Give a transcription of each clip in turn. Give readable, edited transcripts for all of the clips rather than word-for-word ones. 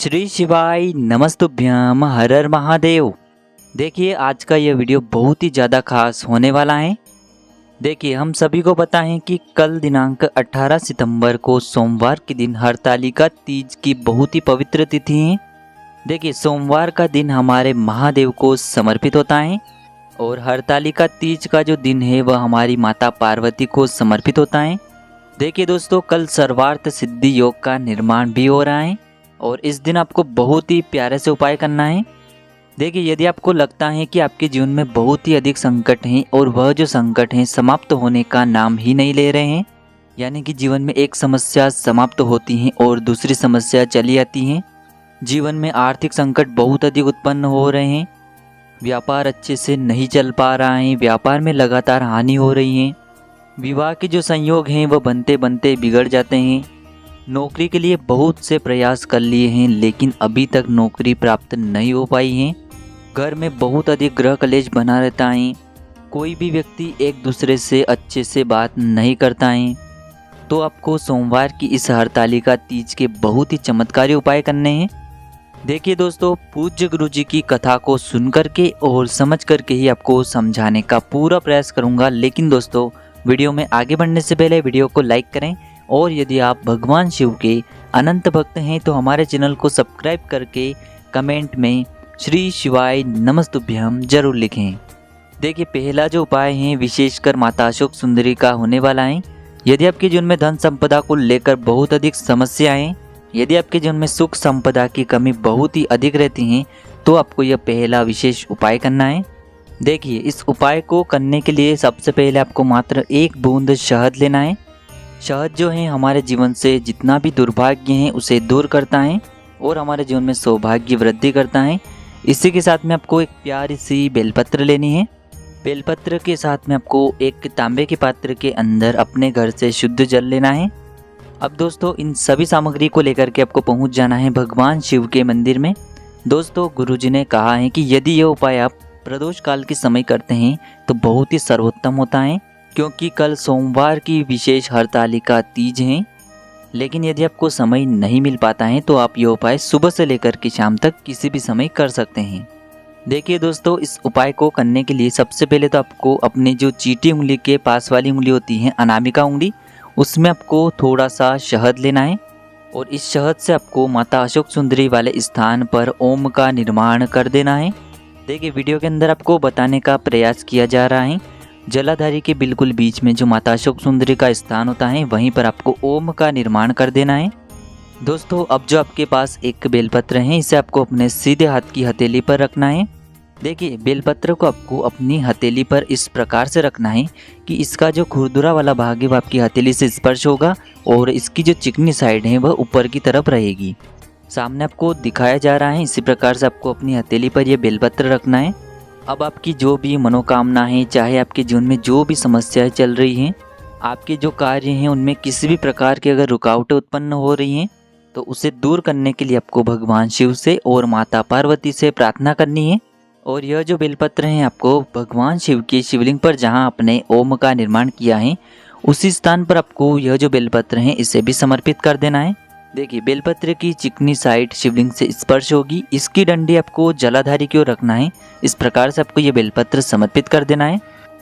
श्री शिवाय नमस्तुभ्यम हर हर महादेव। देखिए आज का यह वीडियो बहुत ही ज़्यादा खास होने वाला है। देखिए हम सभी को पता है कि कल दिनांक 18 सितंबर को सोमवार के दिन हरतालिका तीज की बहुत ही पवित्र तिथि है। देखिए सोमवार का दिन हमारे महादेव को समर्पित होता है और हरतालिका तीज का जो दिन है वह हमारी माता पार्वती को समर्पित होता है। देखिए दोस्तों कल सर्वार्थ सिद्धि योग का निर्माण भी हो रहा है और इस दिन आपको बहुत ही प्यारे से उपाय करना है। देखिए यदि आपको लगता है कि आपके जीवन में बहुत ही अधिक संकट हैं और वह जो संकट हैं समाप्त होने का नाम ही नहीं ले रहे हैं, यानी कि जीवन में एक समस्या समाप्त होती है और दूसरी समस्या चली आती है, जीवन में आर्थिक संकट बहुत अधिक उत्पन्न हो रहे हैं, व्यापार अच्छे से नहीं चल पा रहा है, व्यापार में लगातार हानि हो रही है, विवाह के जो संयोग हैं वह बनते बनते बिगड़ जाते हैं, नौकरी के लिए बहुत से प्रयास कर लिए हैं लेकिन अभी तक नौकरी प्राप्त नहीं हो पाई है, घर में बहुत अधिक गृह कलेश बना रहता है, कोई भी व्यक्ति एक दूसरे से अच्छे से बात नहीं करता है, तो आपको सोमवार की इस हरतालिका तीज के बहुत ही चमत्कारी उपाय करने हैं। देखिए दोस्तों पूज्य गुरु जी की कथा को सुन करके और समझ करके ही आपको समझाने का पूरा प्रयास करूँगा। लेकिन दोस्तों वीडियो में आगे बढ़ने से पहले वीडियो को लाइक करें और यदि आप भगवान शिव के अनंत भक्त हैं तो हमारे चैनल को सब्सक्राइब करके कमेंट में श्री शिवाय नमस्तुभ्यम जरूर लिखें। देखिए पहला जो उपाय है विशेषकर माता अशोक सुंदरी का होने वाला है। यदि आपके जीवन में धन संपदा को लेकर बहुत अधिक समस्याएं, यदि आपके जीवन में सुख संपदा की कमी बहुत ही अधिक रहती हैं तो आपको यह पहला विशेष उपाय करना है। देखिए इस उपाय को करने के लिए सबसे पहले आपको मात्र 1 बूंद शहद लेना है। शहद जो है हमारे जीवन से जितना भी दुर्भाग्य है उसे दूर करता है और हमारे जीवन में सौभाग्य वृद्धि करता है। इसी के साथ में आपको एक प्यारी सी बेलपत्र लेनी है। बेलपत्र के साथ में आपको एक तांबे के पात्र के अंदर अपने घर से शुद्ध जल लेना है। अब दोस्तों इन सभी सामग्री को लेकर के आपको पहुंच जाना है भगवान शिव के मंदिर में। दोस्तों गुरुजी ने कहा है कि यदि यह उपाय आप प्रदोष काल के समय करते हैं तो बहुत ही सर्वोत्तम होता है, क्योंकि कल सोमवार की विशेष हरतालिका तीज है। लेकिन यदि आपको समय नहीं मिल पाता है तो आप ये उपाय सुबह से लेकर के शाम तक किसी भी समय कर सकते हैं। देखिए दोस्तों इस उपाय को करने के लिए सबसे पहले तो आपको अपनी जो चीटी उंगली के पास वाली उंगली होती है अनामिका उंगली, उसमें आपको थोड़ा सा शहद लेना है और इस शहद से आपको माता अशोक सुंदरी वाले स्थान पर ओम का निर्माण कर देना है। देखिए वीडियो के अंदर आपको बताने का प्रयास किया जा रहा है, जलाधारी के बिल्कुल बीच में जो माता अशोक सुंदरी का स्थान होता है वहीं पर आपको ओम का निर्माण कर देना है। दोस्तों अब जो आपके पास एक बेलपत्र है इसे आपको अपने सीधे हाथ की हथेली पर रखना है। देखिए बेलपत्र को आपको अपनी हथेली पर इस प्रकार से रखना है कि इसका जो खुरदुरा वाला भाग है वह आपकी हथेली से स्पर्श होगा और इसकी जो चिकनी साइड है वह ऊपर की तरफ रहेगी। सामने आपको दिखाया जा रहा है, इसी प्रकार से आपको अपनी हथेली पर यह बेलपत्र रखना है। अब आपकी जो भी मनोकामना है, चाहे आपके जीवन में जो भी समस्याएं चल रही हैं, आपके जो कार्य हैं उनमें किसी भी प्रकार की अगर रुकावटें उत्पन्न हो रही हैं तो उसे दूर करने के लिए आपको भगवान शिव से और माता पार्वती से प्रार्थना करनी है। और यह जो बेलपत्र हैं आपको भगवान शिव की शिवलिंग पर जहां आपने ओम का निर्माण किया है उसी स्थान पर आपको यह जो बेलपत्र हैं इसे भी समर्पित कर देना है। देखिए बेलपत्र की चिकनी साइड शिवलिंग से स्पर्श होगी, इसकी डंडी आपको जलाधारी की ओर रखना है। इस प्रकार से आपको ये बेलपत्र समर्पित कर देना है।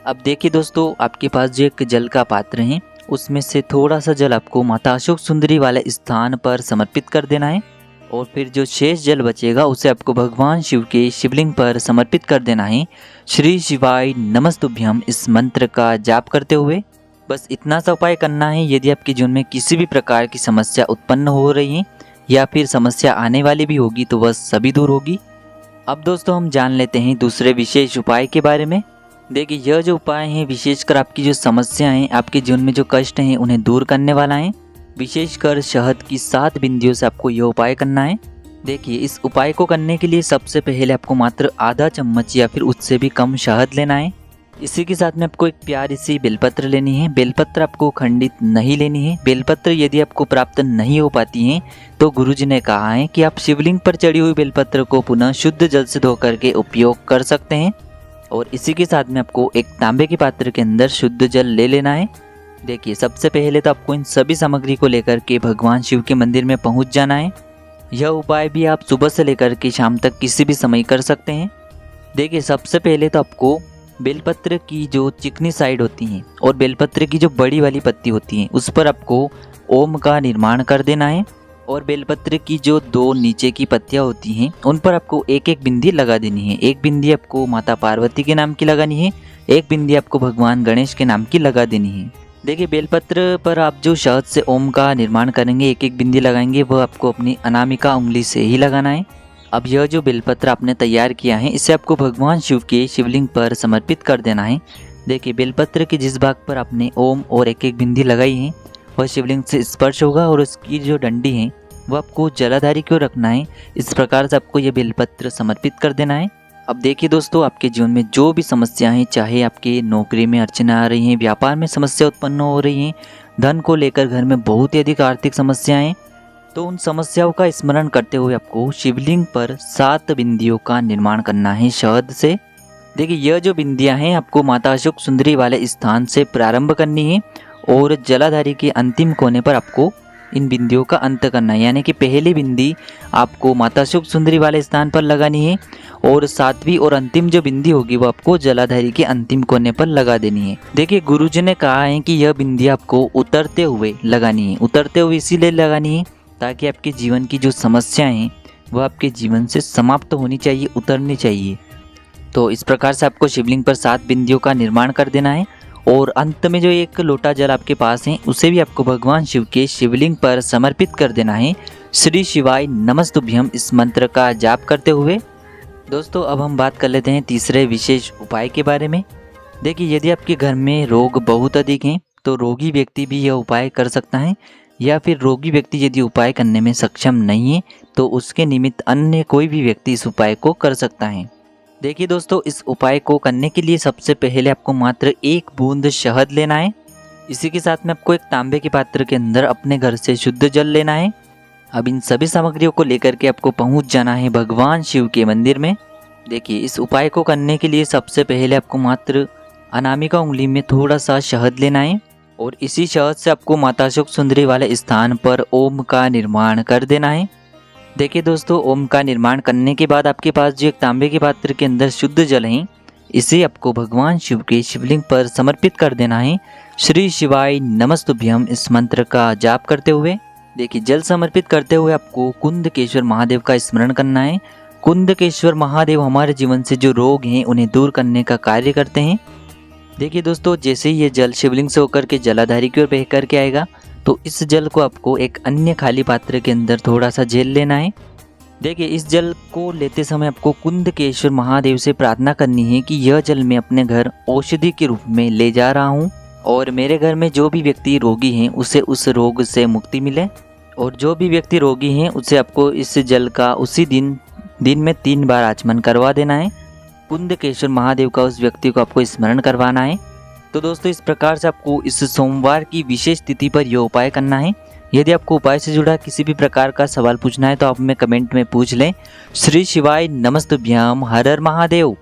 अब देखिए दोस्तों आपके पास जो एक जल का पात्र है उसमें से थोड़ा सा जल आपको माता अशोक सुंदरी वाले स्थान पर समर्पित कर देना है और फिर जो शेष जल बचेगा उसे आपको भगवान शिव के शिवलिंग पर समर्पित कर देना है। श्री शिवाय नमस्तुभ्यम इस मंत्र का जाप करते हुए बस इतना सा उपाय करना है। यदि आपके जीवन में किसी भी प्रकार की समस्या उत्पन्न हो रही है या फिर समस्या आने वाली भी होगी तो वह सभी दूर होगी। अब दोस्तों हम जान लेते हैं दूसरे विशेष उपाय के बारे में। देखिए यह जो उपाय है विशेषकर आपकी जो समस्या हैं, आपके जीवन में जो कष्ट हैं उन्हें दूर करने वाला है। विशेषकर शहद की 7 बिंदियों से आपको यह उपाय करना है। देखिए इस उपाय को करने के लिए सबसे पहले आपको मात्र आधा चम्मच या फिर उससे भी कम शहद लेना है। इसी के साथ में आपको एक प्यारी सी बेलपत्र लेनी है। बेलपत्र आपको खंडित नहीं लेनी है। बेलपत्र यदि आपको प्राप्त नहीं हो पाती हैं तो गुरुजी ने कहा है कि आप शिवलिंग पर चढ़ी हुई बेलपत्र को पुनः शुद्ध जल से धो करके उपयोग कर सकते हैं। और इसी के साथ में आपको एक तांबे के पात्र के अंदर शुद्ध जल ले लेना है। देखिए सबसे पहले तो आपको इन सभी सामग्री को लेकर के भगवान शिव के मंदिर में पहुंच जाना है। यह उपाय भी आप सुबह से लेकर के शाम तक किसी भी समय कर सकते हैं। देखिए सबसे पहले तो आपको बेलपत्र की जो चिकनी साइड होती हैं और बेलपत्र की जो बड़ी वाली पत्ती होती हैं उस पर आपको ओम का निर्माण कर देना है। और बेलपत्र की जो दो नीचे की पत्तियां होती हैं उन पर आपको एक एक बिंदी लगा देनी है। एक बिंदी आपको माता पार्वती के नाम की लगानी है, एक बिंदी आपको भगवान गणेश के नाम की लगा देनी है। देखिए बेलपत्र पर आप जो शहद से ओम का निर्माण करेंगे, एक एक बिंदी लगाएंगे, वह आपको अपनी अनामिका उंगली से ही लगाना है। अब यह जो बेलपत्र आपने तैयार किया है इसे आपको भगवान शिव के शिवलिंग पर समर्पित कर देना है। देखिए बेलपत्र के जिस भाग पर आपने ओम और एक एक बिंदी लगाई है वह शिवलिंग से स्पर्श होगा और उसकी जो डंडी है वो आपको जलाधारी क्यों रखना है। इस प्रकार से आपको ये बेलपत्र समर्पित कर देना है। अब देखिए दोस्तों, आपके जीवन में जो भी समस्या हैं, चाहे आपकी नौकरी में अड़चनें आ रही हैं, व्यापार में समस्या उत्पन्न हो रही हैं, धन को लेकर घर में बहुत ही अधिक आर्थिक समस्याएं, तो उन समस्याओं का स्मरण करते हुए आपको शिवलिंग पर 7 बिंदियों का निर्माण करना है शहद से। देखिए यह जो बिंदियां हैं आपको माता अशोक सुंदरी वाले स्थान से प्रारंभ करनी है और जलाधारी के अंतिम कोने पर आपको इन बिंदियों का अंत करना है। यानी कि पहली बिंदी आपको माता अशोक सुंदरी वाले स्थान पर लगानी है और 7वीं और अंतिम जो बिंदी होगी वो आपको जलाधारी के अंतिम कोने पर लगा देनी है। देखिए गुरुजी ने कहा है कि यह बिंदी आपको उतरते हुए लगानी है। उतरते हुए इसीलिए लगानी है ताकि आपके जीवन की जो समस्याएं हैं वह आपके जीवन से समाप्त होनी चाहिए, उतरनी चाहिए। तो इस प्रकार से आपको शिवलिंग पर 7 बिंदियों का निर्माण कर देना है और अंत में जो एक लोटा जल आपके पास है उसे भी आपको भगवान शिव के शिवलिंग पर समर्पित कर देना है। श्री शिवाय नमस्तुभ्यम इस मंत्र का जाप करते हुए। दोस्तों अब हम बात कर लेते हैं तीसरे विशेष उपाय के बारे में। देखिए यदि आपके घर में रोग बहुत अधिक हैं तो रोगी व्यक्ति भी यह उपाय कर सकता है, या फिर रोगी व्यक्ति यदि उपाय करने में सक्षम नहीं है तो उसके निमित्त अन्य कोई भी व्यक्ति इस उपाय को कर सकता है। देखिए दोस्तों, इस उपाय को करने के लिए सबसे पहले आपको मात्र 1 बूंद शहद लेना है। इसी के साथ में आपको एक तांबे के पात्र के अंदर अपने घर से शुद्ध जल लेना है। अब इन सभी सामग्रियों को लेकर के आपको पहुंच जाना है भगवान शिव के मंदिर में। देखिए इस उपाय को करने के लिए सबसे पहले आपको मात्र अनामिका उंगली में थोड़ा सा शहद लेना है और इसी शहद से आपको माता अशोक सुंदरी वाले स्थान पर ओम का निर्माण कर देना है। देखिए दोस्तों, ओम का निर्माण करने के बाद आपके पास जो एक तांबे के पात्र के अंदर शुद्ध जल है इसे आपको भगवान शिव के शिवलिंग पर समर्पित कर देना है। श्री शिवाय नमस्तुभ्यम इस मंत्र का जाप करते हुए। देखिए जल समर्पित करते हुए आपको कुंदकेश्वर महादेव का स्मरण करना है। कुंदकेश्वर महादेव हमारे जीवन से जो रोग हैं उन्हें दूर करने का कार्य करते हैं। देखिए दोस्तों, जैसे ही ये जल शिवलिंग से होकर के जलाधारी की ओर बह करके आएगा तो इस जल को आपको एक अन्य खाली पात्र के अंदर थोड़ा सा झेल लेना है। देखिए इस जल को लेते समय आपको कुंदकेश्वर महादेव से प्रार्थना करनी है कि यह जल मैं अपने घर औषधि के रूप में ले जा रहा हूँ और मेरे घर में जो भी व्यक्ति रोगी हैं उसे उस रोग से मुक्ति मिले। और जो भी व्यक्ति रोगी हैं उसे आपको इस जल का उसी दिन में 3 बार आचमन करवा देना है। कुंदकेश्वर महादेव का उस व्यक्ति को आपको स्मरण करवाना है। तो दोस्तों इस प्रकार से आपको इस सोमवार की विशेष तिथि पर यह उपाय करना है। यदि आपको उपाय से जुड़ा किसी भी प्रकार का सवाल पूछना है तो आप हमें कमेंट में पूछ लें। श्री शिवाय नमस्तुभ्यम, हर हर महादेव।